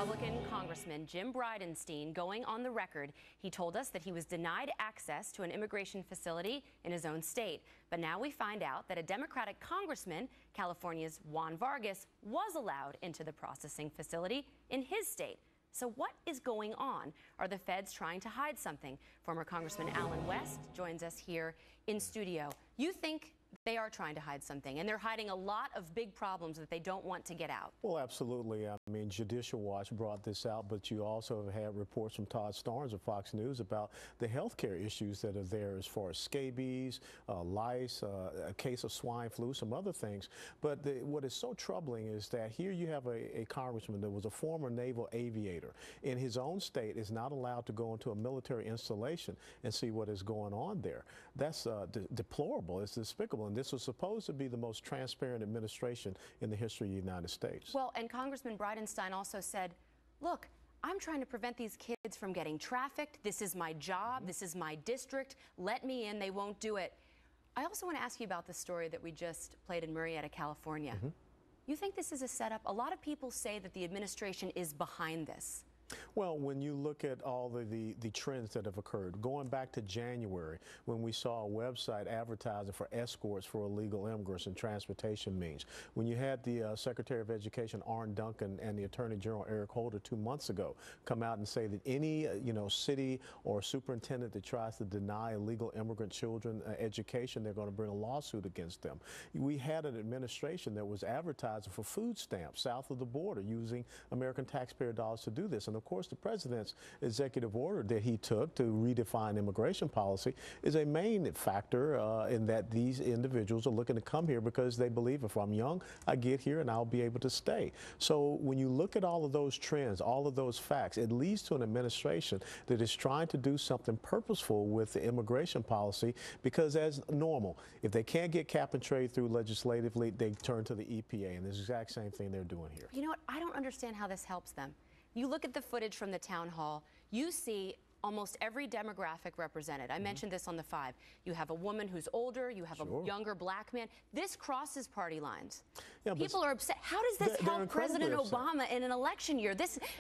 Republican Congressman Jim Bridenstine going on the record. He told us that he was denied access to an immigration facility in his own state. But now we find out that a Democratic congressman, California's Juan Vargas, was allowed into the processing facility in his state. So what is going on? Are the feds trying to hide something? Former Congressman Allen West joins us here in studio. You think they are trying to hide something, and they're hiding a lot of big problems that they don't want to get out? Well, absolutely. I mean, Judicial Watch brought this out, but you also have had reports from Todd Starnes of Fox News about the health care issues that are there as far as scabies, lice, a case of swine flu, some other things. But what is so troubling is that here you have a congressman that was a former naval aviator in his own state is not allowed to go into a military installation and see what is going on there. That's deplorable. It's despicable. And this was supposed to be the most transparent administration in the history of the United States. Well, and Congressman Bridenstine also said, look, I'm trying to prevent these kids from getting trafficked. This is my job. This is my district. Let me in. They won't do it. I also want to ask you about the story that we just played in Murrieta, California. You think this is a setup? A lot of people say that the administration is behind this. Well, when you look at all the trends that have occurred, going back to January, when we saw a website advertising for escorts for illegal immigrants and transportation means, when you had the Secretary of Education, Arne Duncan, and the Attorney General, Eric Holder, 2 months ago, come out and say that any, city or superintendent that tries to deny illegal immigrant children education, they're going to bring a lawsuit against them. We had an administration that was advertising for food stamps south of the border using American taxpayer dollars to do this. And of course, the president's executive order that he took to redefine immigration policy is a main factor in that these individuals are looking to come here because they believe if I'm young, I get here and I'll be able to stay. So when you look at all of those trends, all of those facts, it leads to an administration that is trying to do something purposeful with the immigration policy because as normal, if they can't get cap and trade through legislatively, they turn to the EPA, and it's the exact same thing they're doing here. You know what? I don't understand how this helps them. You look at the footage from the town hall, you see almost every demographic represented. I mentioned this on the 5. You have a woman who's older, you have a younger black man. This crosses party lines. Yeah, people are upset. How does this help President Obama in an election year?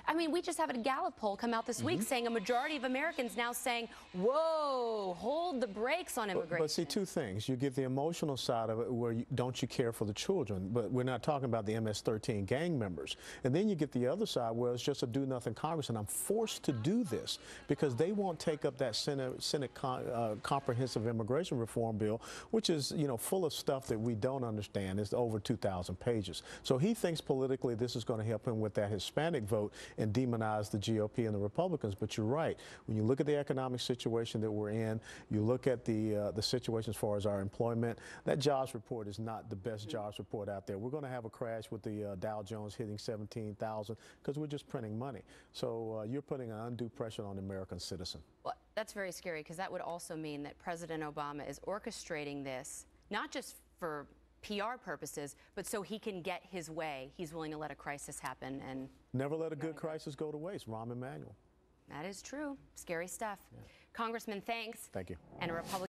I mean, we just have a Gallup poll come out this week saying a majority of Americans now saying, whoa, hold the brakes on immigration. But see, two things. You get the emotional side of it where don't you care for the children, but we're not talking about the MS-13 gang members. And then you get the other side where it's just a do-nothing Congress, and I'm forced to do this because they won't take up that Senate comprehensive immigration reform bill, which is, full of stuff that we don't understand. It's over 2,000 pages. So he thinks politically this is going to help him with that Hispanic vote and demonize the GOP and the Republicans. But you're right. When you look at the economic situation that we're in, you look at the situation as far as our employment, that jobs report is not the best jobs report out there. We're going to have a crash with the Dow Jones hitting 17,000 because we're just printing money. So you're putting an undue pressure on Americans. Citizen. Well, that's very scary because that would also mean that President Obama is orchestrating this, not just for PR purposes, but so he can get his way. He's willing to let a crisis happen and never let a good crisis go to waste. Rahm Emanuel. That is true. Scary stuff. Yeah. Congressman, thanks. Thank you. And a Republican